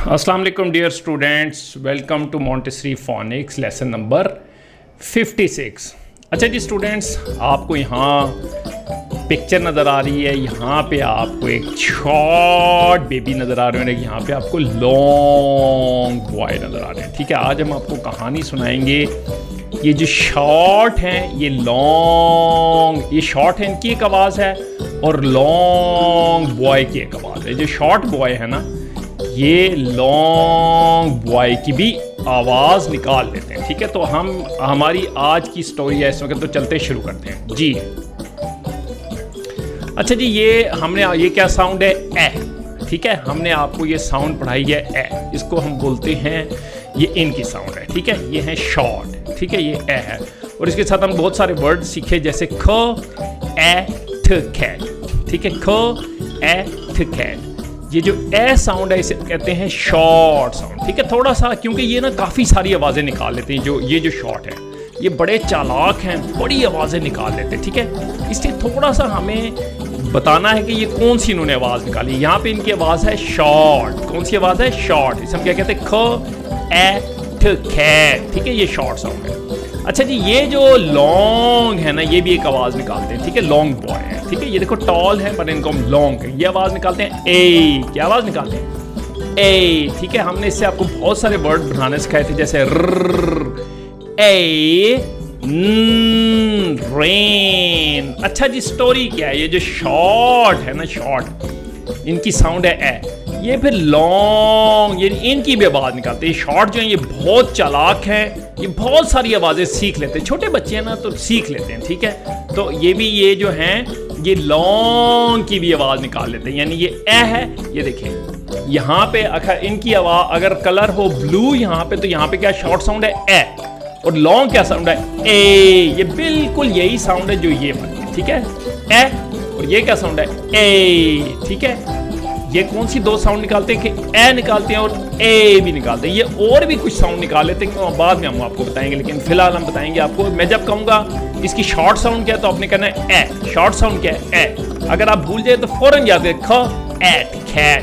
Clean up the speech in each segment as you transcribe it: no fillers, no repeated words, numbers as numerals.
अस्सलाम वालेकुम dear students, welcome to Montessori phonics lesson number 56। अच्छा जी स्टूडेंट्स, आपको यहाँ पिक्चर नज़र आ रही है, यहाँ पे आपको एक शॉर्ट बेबी नज़र आ रहे हैं, यहाँ पे आपको लॉन्ग बॉय नज़र आ रहे हैं। ठीक है, आज हम आपको कहानी सुनाएंगे। ये जो शॉर्ट हैं ये लॉन्ग, ये शॉर्ट है इनकी एक आवाज़ है और लॉन्ग बॉय की एक आवाज़ है। जो शॉर्ट बॉय है ना, ये लॉन्ग बॉय की भी आवाज़ निकाल लेते हैं। ठीक है, तो हमारी आज की स्टोरी है इस वक्त, तो चलते शुरू करते हैं जी। अच्छा जी, ये क्या साउंड है? ए। ठीक है, हमने आपको ये साउंड पढ़ाई है ए, इसको हम बोलते हैं, ये इनकी साउंड है। ठीक है, ये है शॉर्ट। ठीक है, ये ए है और इसके साथ हम बहुत सारे वर्ड सीखे, जैसे ख ए थ ख। ठीक है, ख ए थ ख। ये जो ए साउंड है इसे कहते हैं शॉर्ट साउंड। ठीक है, थोड़ा सा, क्योंकि ये ना काफ़ी सारी आवाज़ें निकाल लेते हैं। जो शॉर्ट है ये बड़े चालाक हैं, बड़ी आवाज़ें निकाल लेते हैं। ठीक है, इसलिए थोड़ा सा हमें बताना है कि ये कौन सी इन्होंने आवाज़ निकाली। यहाँ पे इनकी आवाज़ है शॉर्ट। कौन सी आवाज़ है? शॉर्ट। इसे हम क्या कहते हैं? ख ए थ ख। ठीक है, ये शॉर्ट साउंड है। अच्छा जी, ये जो लॉन्ग है ना, ये भी एक आवाज़ निकालते हैं। ठीक है, लॉन्ग बॉय है। ठीक है, ये देखो टॉल है पर इनको हम लॉन्ग है, ये आवाज़ निकालते हैं ए। क्या आवाज़ निकालते हैं? ए। ठीक है, हमने इससे आपको बहुत सारे वर्ड बनाने सिखाए थे, जैसे ए रेन। अच्छा जी, स्टोरी क्या है? ये जो शॉर्ट है ना, शॉर्ट इनकी साउंड है ए, ये फिर लॉन्ग, ये इनकी भी आवाज़ निकालते हैं। शॉर्ट जो है ये बहुत चालाक है, ये बहुत सारी आवाज़ें सीख लेते हैं। छोटे बच्चे हैं ना, तो सीख लेते हैं। ठीक है, तो ये जो हैं ये लॉन्ग की भी आवाज़ निकाल लेते हैं। यानी ये ए है, ये देखें यहाँ पे इनकी आवाज़ अगर कलर हो ब्लू यहाँ पे, तो यहाँ पे क्या शॉर्ट साउंड है? ए। और लॉन्ग क्या साउंड है? ए। ये बिल्कुल यही साउंड है जो ये बनी। ठीक है, ए। और ये क्या साउंड है? ए। ठीक है, ये कौन सी दो साउंड निकालते हैं कि ए निकालते हैं और ए भी निकालते हैं। ये और भी कुछ साउंड निकाल लेते हैं, बाद में हम आपको बताएंगे, लेकिन फिलहाल हम बताएंगे आपको। मैं जब कहूँगा इसकी शॉर्ट साउंड क्या है, तो आपने कहना है ए। शॉर्ट साउंड क्या है? ए। अगर आप भूल जाए तो फौरन याद करें, ख एट खैट।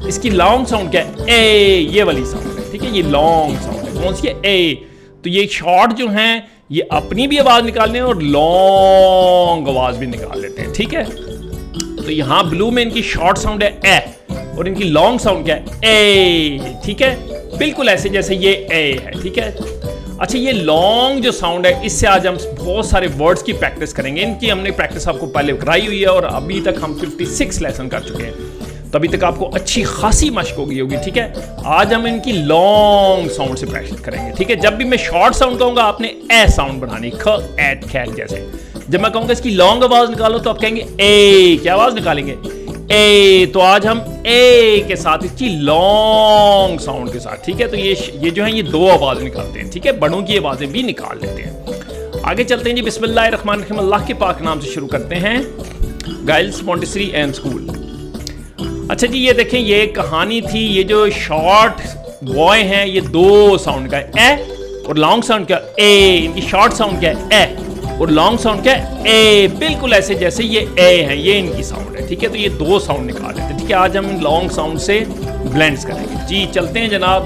इसकी लॉन्ग साउंड क्या है? ए। ये वाली साउंड है। ठीक है, ये लॉन्ग साउंड है। कौन सी है? ए। तो ये शॉर्ट जो हैं ये अपनी भी आवाज़ निकालते हैं और लॉन्ग आवाज़ भी निकाल लेते हैं। ठीक है, तो यहाँ ब्लू में इनकी शॉर्ट साउंड है ए और इनकी लॉन्ग साउंड क्या है? ए। ठीक है, बिल्कुल ऐसे जैसे ये ए है। ठीक है, अच्छा, ये लॉन्ग जो साउंड है इससे आज हम बहुत सारे वर्ड्स की प्रैक्टिस करेंगे। इनकी हमने प्रैक्टिस आपको पहले कराई हुई है और अभी तक हम 56 लेसन कर चुके हैं, तो अभी तक आपको अच्छी खासी मशक हो गई होगी। ठीक है, आज हम इनकी लॉन्ग साउंड से प्रैक्टिस करेंगे। ठीक है, जब भी मैं शॉर्ट साउंड कहूँगा आपने ए साउंड बनानी, ख एट खैट जैसे। जब मैं कहूँगा इसकी लॉन्ग आवाज़ निकालो तो आप कहेंगे ए। क्या आवाज़ निकालेंगे? ए। तो आज हम ए के साथ इसकी लॉन्ग साउंड के साथ, ठीक है, तो ये जो है ये दो आवाज़ निकालते हैं। ठीक है, बड़ों की आवाज़ें भी निकाल लेते हैं। आगे चलते हैं जी। बिस्मिल्लाहिर्रहमानिर्रहीम, अल्लाह के पाक नाम से शुरू करते हैं। Giles Montessori and school. अच्छा जी, ये देखें, ये कहानी थी। ये जो शॉर्ट बॉय हैं ये दो साउंड का है, ए और लॉन्ग साउंड क्या? ए। इनकी शॉर्ट साउंड क्या है? ए और लॉन्ग साउंड क्या है? ए। बिल्कुल ऐसे जैसे ये ए है, ये इनकी साउंड है। ठीक है, तो ये दो साउंड निकाल लेते हैं। ठीक है, आज हम लॉन्ग साउंड से ब्लेंड्स करेंगे जी। चलते हैं जनाब।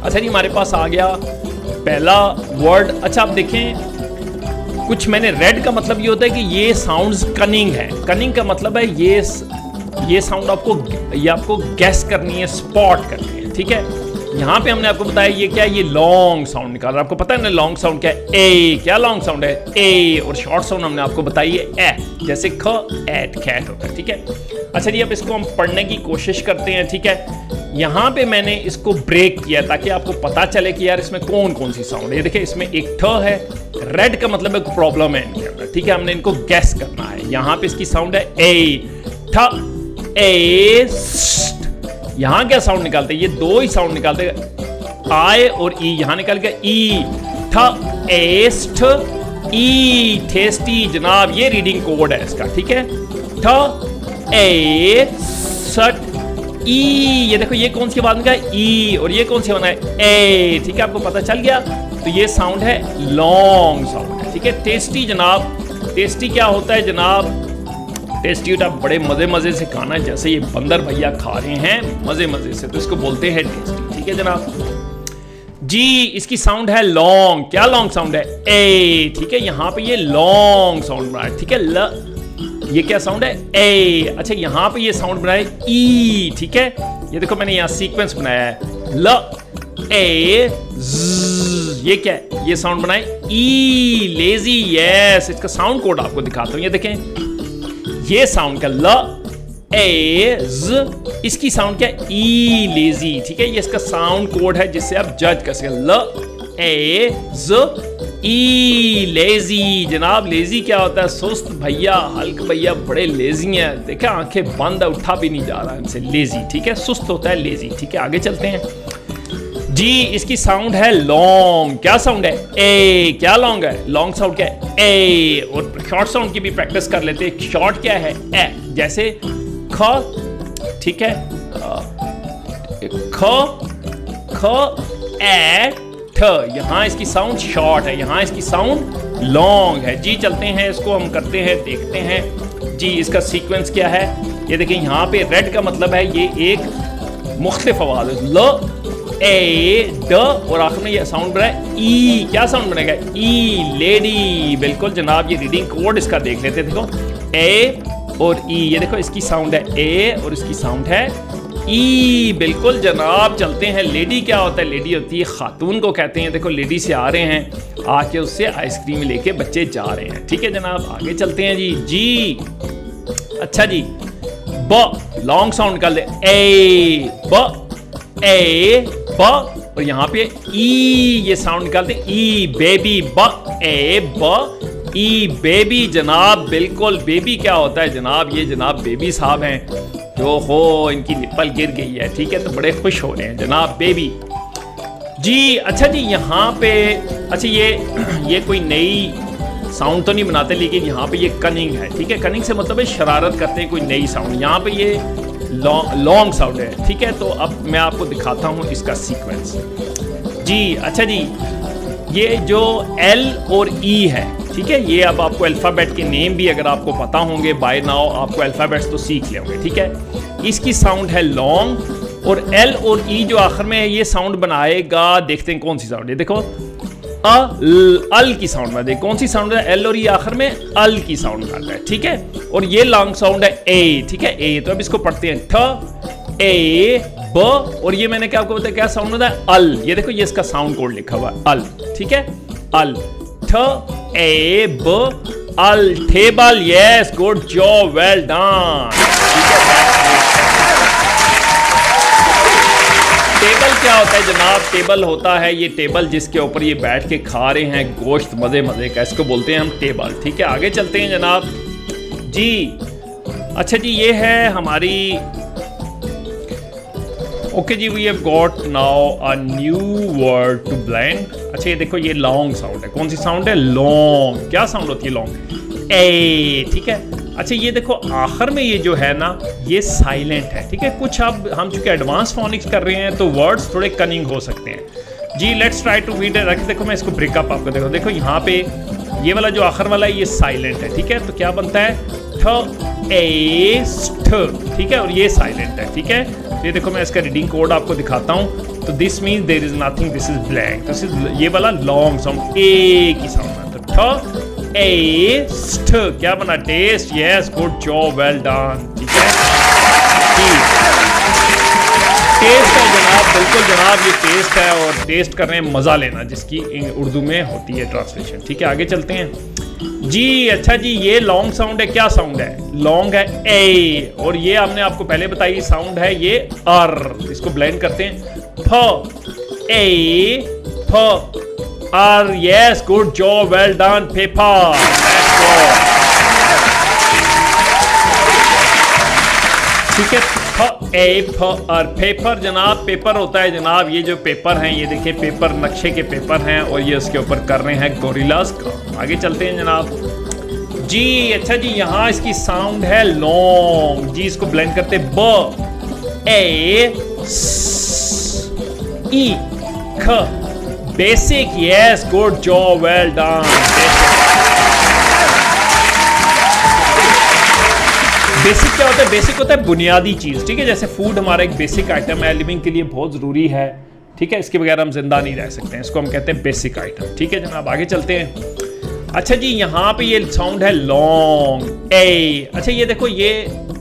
अच्छा जी, हमारे पास आ गया पहला वर्ड। अच्छा, आप देखें, कुछ मैंने रेड का मतलब ये होता है कि ये साउंड्स कनिंग है। कनिंग का मतलब है ये साउंड आपको गैस करनी है, स्पॉट करनी है। ठीक है, यहाँ पे हमने आपको बताया ये क्या है, ये लॉन्ग साउंड निकाल रहा है। आपको पता है ना लॉन्ग साउंड क्या है? ए। क्या लॉन्ग साउंड है? ए। और शॉर्ट साउंड हमने आपको बताई है ए, जैसे ख एट खैट होता है। ठीक है, अच्छा जी, अब इसको हम पढ़ने की कोशिश करते हैं। ठीक है, यहाँ पे मैंने इसको ब्रेक किया ताकि आपको पता चले कि यार इसमें कौन कौन सी साउंड है। ये देखिए, इसमें एक ठ है, रेड का मतलब एक प्रॉब्लम है इनके अंदर। ठीक है, हमने इनको गैस करना है। यहाँ पे इसकी साउंड है ए, ठ ए। यहाँ क्या साउंड निकालते हैं? ये दो ही साउंड निकालते हैं, आय और ई। यहाँ निकल गया ई, ठ एस्ट ई, टेस्टी। जनाब ये रीडिंग कोड है इसका। ठीक है, ठ ए सट ई। ये देखो, ये कौन सी आवाज निकाल? ई। और ये कौन सी बना है? ए। ठीक है, आपको पता चल गया। तो ये साउंड है लॉन्ग साउंड है। ठीक है, टेस्टी। जनाब टेस्टी क्या होता है जनाब? टेस्टी होता है, बड़े मज़े मज़े से खाना, जैसे ये बंदर भैया खा रहे हैं मज़े मज़े से, तो इसको बोलते हैं टेस्टी। ठीक है जनाब जी। इसकी साउंड है लॉन्ग। क्या लॉन्ग साउंड है? ए। ठीक है, यहाँ पे ये लॉन्ग साउंड बना है। ठीक है, ल, ये क्या साउंड है? ए। अच्छा, यहाँ पे ये साउंड बनाया है ई। ठीक है, ये देखो मैंने यहाँ सीक्वेंस बनाया है, ल ए ज, ये क्या है? ये साउंड बनाए ई, लेजी। यस, इसका साउंड कोड आपको दिखाता हूँ, ये देखें, ये साउंड का ल ए ज, इसकी साउंड क्या है? ई, लेजी। ठीक है, ये इसका साउंड कोड है जिससे आप जज कर सकें। ल ए ज ई, लेजी। जनाब लेजी क्या होता है? सुस्त भैया, हल्क भैया बड़े लेजी हैं, देखा आंखें बंद है, उठा भी नहीं जा रहा इनसे, लेजी। ठीक है, सुस्त होता है, लेजी। ठीक है, आगे चलते हैं जी। इसकी साउंड है लॉन्ग। क्या साउंड है? ए। क्या लॉन्ग है? लॉन्ग साउंड क्या है? ए। और शॉर्ट साउंड की भी प्रैक्टिस कर लेते हैं। शॉर्ट क्या है? ए। जैसे ख, ठीक है, ख ख ए ठ, यहाँ इसकी साउंड शॉर्ट है, यहाँ इसकी साउंड लॉन्ग है जी। चलते हैं, इसको हम करते हैं, देखते हैं जी। इसका सीक्वेंस क्या है? ये देखिए, यहाँ पे रेड का मतलब है ये एक मुख्तलिफ आवाज है, ल ए ड, और आखिर में ये साउंड बना है ई। क्या साउंड बनेगा? ई, लेडी। बिल्कुल जनाब, ये रीडिंग कोड इसका देख लेते हैं। देखो ए और ई, ये देखो इसकी साउंड है ए और इसकी साउंड है ई। बिल्कुल जनाब, चलते हैं। लेडी क्या होता है? लेडी होती है खातून को कहते हैं। देखो लेडी से आ रहे हैं, आके उससे आइसक्रीम लेके बच्चे जा रहे हैं। ठीक है जनाब, आगे चलते हैं जी। जी अच्छा जी, ब लॉन्ग साउंड कर ले, ए ब, ए ब, और यहाँ पे ई, ये साउंड निकालते हैं ई, बेबी। ब ए ब ई, बेबी। जनाब बिल्कुल, बेबी क्या होता है जनाब? ये जनाब बेबी साहब हैं जो हो इनकी निप्पल गिर गई है। ठीक है, तो बड़े खुश हो रहे हैं जनाब, बेबी जी। अच्छा जी, यहाँ पे अच्छा ये कोई नई साउंड तो नहीं बनाते, लेकिन यहाँ पे ये कनिंग है। ठीक है, कनिंग से मतलब है शरारत करते हैं, कोई नई साउंड। यहाँ पे ये लॉन्ग साउंड है। ठीक है, तो अब मैं आपको दिखाता हूँ इसका सीक्वेंस जी। अच्छा जी, ये जो एल और ई है, ठीक है, ये अब आपको अल्फ़ाबेट के नेम भी अगर आपको पता होंगे बाय नाउ, आपको अल्फ़ाबेट्स तो सीख ले होंगे। ठीक है, इसकी साउंड है लॉन्ग, और एल और ई जो आखिर में ये साउंड बनाएगा, देखते हैं कौन सी साउंड है। देखो अल की साउंड में, देख कौन सी साउंड है? एल और ई आखिर में अल की साउंड करता है। ठीक है, और ये लॉन्ग साउंड है ए। ठीक है, ए। तो अब इसको पढ़ते हैं, ठ ए ब, और ये मैंने क्या आपको बताया क्या साउंड होता है? अल। ये देखो, ये इसका साउंड कोड लिखा हुआ है, अल। ठीक है, अल, ठ ए ब, अल, table. Yes, good job, well done. Table क्या होता है जनाब? टेबल होता है ये टेबल जिसके ऊपर ये बैठ के खा रहे हैं गोश्त मजे मजे का, इसको बोलते हैं हम टेबल। ठीक है, आगे चलते हैं जनाब जी। अच्छा जी, ये है हमारी, ओके जी, we have got now a new word to blend. अच्छा ये देखो, ये लॉन्ग साउंड है। कौन सी साउंड है? लॉन्ग। क्या साउंड होती है लॉन्ग? ए। ठीक है, अच्छा ये देखो आखिर में ये जो है ना, ये साइलेंट है। ठीक है, कुछ अब हम चूंकि एडवांस फोनिक्स कर रहे हैं तो वर्ड्स थोड़े कनिंग हो सकते हैं जी। Let's try to read it. देखो मैं इसको ब्रेकअप आपको देखो, देखो यहाँ पे ये वाला जो आखिर वाला है ये साइलेंट है। ठीक है, तो क्या बनता है? ठ ए ठ। ठीक है, और ये साइलेंट है। ठीक है, ये देखो मैं इसका रीडिंग कोड आपको दिखाता हूँ। तो this means there is nothing, this is blank. This is ये वाला लॉन्ग साउंड ए की साउंड है। तो ठ ए स्ट, क्या बना? Test. Yes, good job, well done. ठीक है, टेस्ट है जनाब, बिल्कुल जनाब, ये टेस्ट है, और टेस्ट करने में मजा लेना, जिसकी उर्दू में होती है ट्रांसलेशन। ठीक है, आगे चलते हैं जी। अच्छा जी, ये लॉन्ग साउंड है। क्या साउंड है? लॉन्ग है ए, और ये हमने आपको पहले बताई साउंड है ये अर। इसको ब्लेंड करते हैं, फ ए फ R. Yes, good job, well done, paper. ठीक है, फ ए फ आर, पेपर जनाब। पेपर होता है जनाब, ये जो पेपर हैं, ये देखिए पेपर, नक्शे के पेपर हैं, और ये उसके ऊपर कर रहे हैं गोरिल्लास का। आगे चलते हैं जनाब जी। अच्छा जी, यहाँ इसकी साउंड है लॉन्ग जी। इसको ब्लेंड करते ब ए ई ख, basic. Yes, good job, well done. Basic क्या होता है? बेसिक होता है बुनियादी चीज़, ठीक है। जैसे फूड हमारा एक बेसिक आइटम है, लिविंग के लिए बहुत ज़रूरी है, ठीक है। इसके बगैर हम जिंदा नहीं रह सकते हैं, इसको हम कहते हैं बेसिक आइटम, ठीक है जनाब। आगे चलते हैं। अच्छा जी, यहाँ पे ये साउंड है लॉन्ग ए। अच्छा ये देखो, ये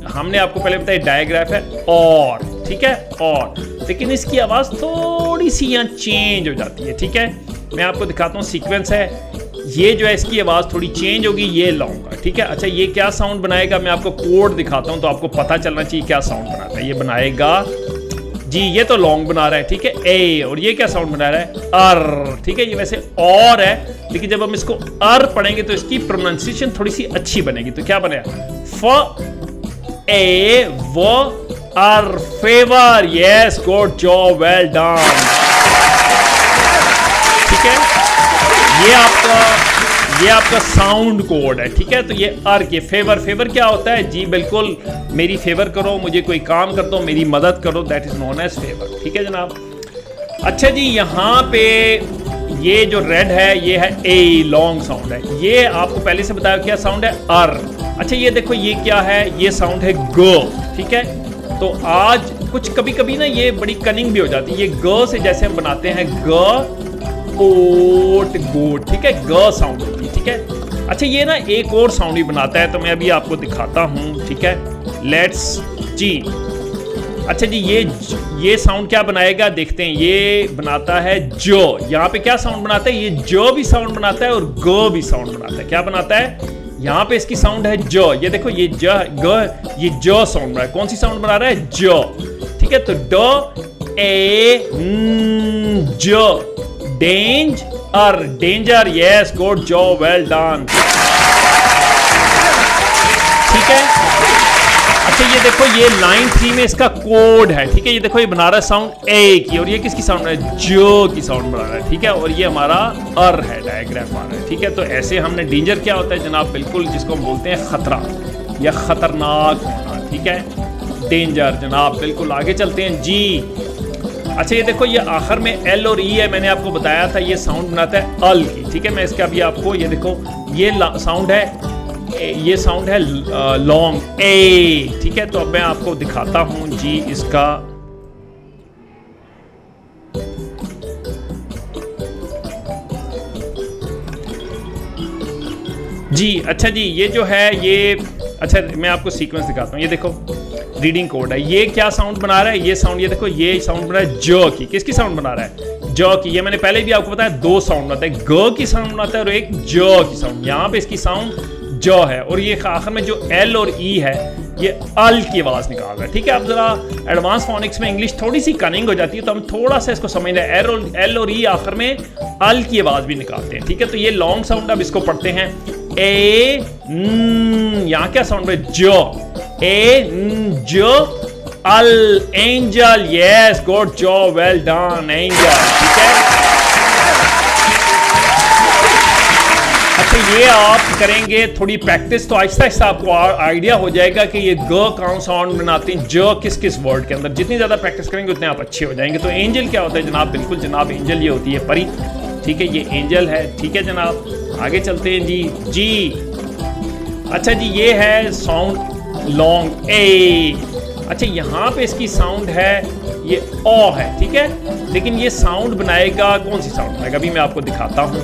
हमने आपको पहले बताया डायग्राफ है और, ठीक है, और, लेकिन इसकी आवाज़ थोड़ी सी यहाँ चेंज हो जाती है, ठीक है। मैं आपको दिखाता हूँ, सीक्वेंस है, ये जो है इसकी आवाज़ थोड़ी चेंज होगी, ये लॉन्ग है, ठीक है। अच्छा ये क्या साउंड बनाएगा, मैं आपको कोड दिखाता हूँ तो आपको पता चलना चाहिए क्या साउंड बनाता है। ये बनाएगा जी, ये तो लॉन्ग बना रहा है, ठीक है, ए, और ये क्या साउंड बना रहा है, अर, ठीक है। ये वैसे और है, लेकिन जब हम इसको अर पढ़ेंगे तो इसकी प्रोनाउंसिएशन थोड़ी सी अच्छी बनेगी। तो क्या बनेगा, फ ए व अर, favour, yes, good job, well done, ठीक है। ये आपका साउंड कोड है, ठीक है। तो ये अर्क, ये फेवर, फेवर क्या होता है जी, बिल्कुल मेरी फेवर करो, मुझे कोई काम कर दो, मेरी मदद करो, that is known as favour, ठीक है जनाब। अच्छा जी, यहाँ पे ये जो रेड है ये है ए, लॉन्ग साउंड है। ये आपको पहले से बताया क्या साउंड है, अर। अच्छा ये देखो, ये क्या है, ये साउंड है ग, ठीक है। तो आज कुछ कभी कभी ना ये बड़ी कनिंग भी हो जाती है। ये ग से जैसे हम बनाते हैं ग ओट गोट, ठीक है, ग साउंड होती है, ठीक है। अच्छा ये ना एक और साउंड ही बनाता है, तो मैं अभी आपको दिखाता हूँ, ठीक है, लेट्स जी। अच्छा जी, ये साउंड क्या बनाएगा देखते हैं। ये बनाता है जो, यहाँ पे क्या साउंड बनाता है, ये जो भी साउंड बनाता है और ग भी साउंड बनाता है। क्या बनाता है, यहाँ पे इसकी साउंड है जो, ये देखो, ये ज ग, ये जो साउंड बना रहा है। कौन सी साउंड बना रहा है, जो, ठीक है। तो ड ए जो, danger, danger, yes, good job, well done, ठीक है। अच्छा ये देखो, ये लाइन 3 में इसका कोड है, ठीक है। ये देखो, ये बना रहा है साउंड ए की, और ये किसकी साउंड है, जो की साउंड बना रहा है, ठीक है। और ये हमारा अर है, डायग्राफ आ रहा है, ठीक है। तो ऐसे हमने, डेंजर क्या होता है जनाब, बिल्कुल जिसको हम बोलते हैं खतरा या खतरनाक होना, ठीक है, डेंजर जनाब, बिल्कुल। आगे चलते हैं जी। अच्छा ये देखो, ये आखिर में एल और ई है, मैंने आपको बताया था ये साउंड बनाता है अल की, ठीक है। मैं इसका अभी आपको, ये देखो, ये साउंड है, ये साउंड है लॉन्ग ए, ठीक है। तो अब मैं आपको दिखाता हूं जी इसका, जी। अच्छा जी, ये जो है ये, अच्छा मैं आपको सीक्वेंस दिखाता हूँ। ये देखो, रीडिंग कोड है, ये क्या साउंड बना रहा है, ये साउंड, ये देखो, ये साउंड बना रहा है जो की। किसकी साउंड बना रहा है, जो की। ये मैंने पहले भी आपको बताया, दो साउंड बनाता है, ग की साउंड बनाता है और एक जो की साउंड। यहाँ पे इसकी साउंड जो है, और ये आखिर में जो एल और ई है, ये अल की आवाज निकाल रहा है, ठीक है। अब जरा एडवांस फोनिक्स में इंग्लिश थोड़ी सी कनिंग हो जाती है, तो हम थोड़ा सा इसको समझना है। एल और ई आखिर में अल की आवाज भी निकालते हैं, ठीक है। तो ये लॉन्ग साउंड, अब इसको पढ़ते हैं, ए, यहाँ क्या साउंड है, जो, ए, जो, अल, angel, yes, good job, well done, angel, ठीक है। अच्छा ये आप करेंगे थोड़ी प्रैक्टिस, तो आहिस्ता आहिस्ता आपको आइडिया हो जाएगा कि ये ग कौन साउंड बनाते हैं, जो किस किस वर्ड के अंदर। जितनी ज्यादा प्रैक्टिस करेंगे उतने आप अच्छे हो जाएंगे। तो एंजल क्या होता है जनाब, बिल्कुल जनाब, एंजल ये होती है परी, ठीक है, ये एंजल है, ठीक है जनाब। आगे चलते हैं जी। जी अच्छा जी, ये है साउंड लॉन्ग ए। अच्छा यहाँ पे इसकी साउंड है, ये ओ है, ठीक है। लेकिन ये साउंड बनाएगा, कौन सी साउंड बनाएगा, अभी मैं आपको दिखाता हूँ।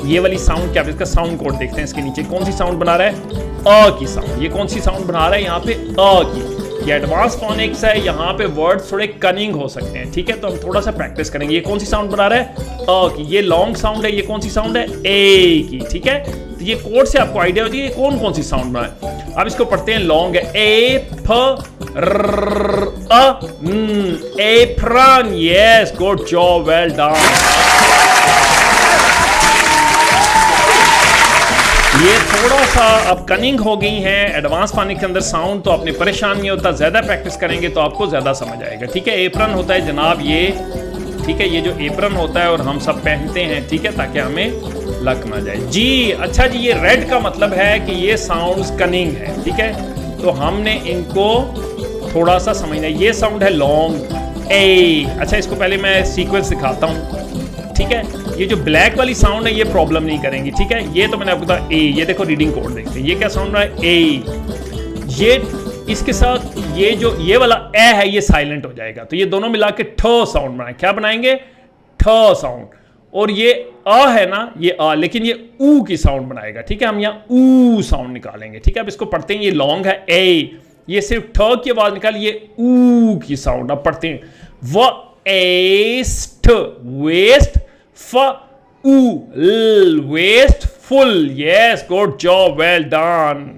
ये वाली साउंड क्या है, इसका साउंड कोड देखते हैं। इसके नीचे कौन सी साउंड बना रहा है, अ की साउंड। ये कौन सी साउंड बना रहा है यहाँ पे, अ की। ये एडवांस फोनिक्स है, यहाँ पे वर्ड्स थोड़े कनिंग हो सकते हैं, ठीक है। तो हम थोड़ा सा प्रैक्टिस करेंगे। ये कौन सी साउंड बना रहा है, अ की। ये लॉन्ग साउंड है, ये कौन सी साउंड है, ए की, ठीक है। तो ये कोड से आपको आइडिया होती है ये कौन कौन सी साउंड बना है। अब इसको पढ़ते हैं, लॉन्ग है, ए फ apron, yes, good job, well done. ये थोड़ा सा अब कनिंग हो गई है एडवांस फोनिक्स के अंदर साउंड, तो आपने परेशान नहीं होता, ज्यादा प्रैक्टिस करेंगे तो आपको ज्यादा समझ आएगा, ठीक है। एप्रन होता है जनाब ये, ठीक है, ये जो एप्रन होता है और हम सब पहनते हैं, ठीक है, ताकि हमें लग ना जाए जी। अच्छा जी, ये रेड का मतलब है कि ये साउंड्स कनिंग है, ठीक है। तो हमने इनको थोड़ा सा समझना है। ये साउंड है लॉन्ग ए। अच्छा इसको पहले मैं सीक्वेंस दिखाता हूँ, ठीक है। ये जो ब्लैक वाली साउंड है ये प्रॉब्लम नहीं करेंगी, ठीक है। ये तो मैंने आपको बताया ए। ये देखो रीडिंग कोड देखते हैं, ये क्या साउंड है, ए। ये इसके साथ ये वाला ए है ये साइलेंट हो जाएगा, तो ये दोनों मिला के ठ साउंड बनाए, क्या बनाएंगे, ठ साउंड। और ये अ है ना, ये अ, लेकिन ये ऊ की साउंड बनाएगा, ठीक है, हम यहाँ ऊ साउंड निकालेंगे, ठीक है। अब इसको पढ़ते हैं, ये लॉन्ग है ए, ये सिर्फ ठ की आवाज निकाल, ये ऊ की साउंड। अब पढ़ते हैं, व एस्ट वेस्ट, फ ऊ ल wasteful, yes good job, well done.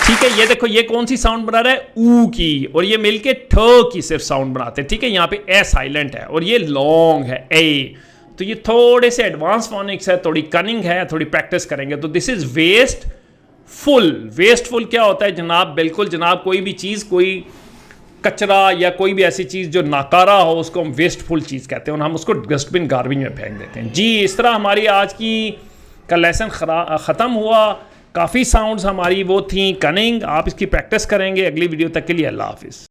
ठीक है, ये देखो ये कौन सी साउंड बना रहा है, ऊ की, और ये मिलके ठ की सिर्फ साउंड बनाते हैं, ठीक है। यहाँ पे ए साइलेंट है और ये लॉन्ग है ए, तो ये थोड़े से एडवांस फोनिक्स है, थोड़ी कनिंग है, थोड़ी प्रैक्टिस करेंगे। तो this is wasteful. Wasteful क्या होता है जनाब, बिल्कुल जनाब, कोई भी चीज़, कोई कचरा या कोई भी ऐसी चीज़ जो नाकारा हो उसको हम वेस्टफुल चीज़ कहते हैं और हम उसको डस्टबिन गार्बेज में फेंक देते हैं जी। इस तरह हमारी आज की का लेसन ख़त्म हुआ। काफ़ी साउंड्स हमारी वो थी कनिंग, आप इसकी प्रैक्टिस करेंगे। अगली वीडियो तक के लिए अल्लाह हाफिज़।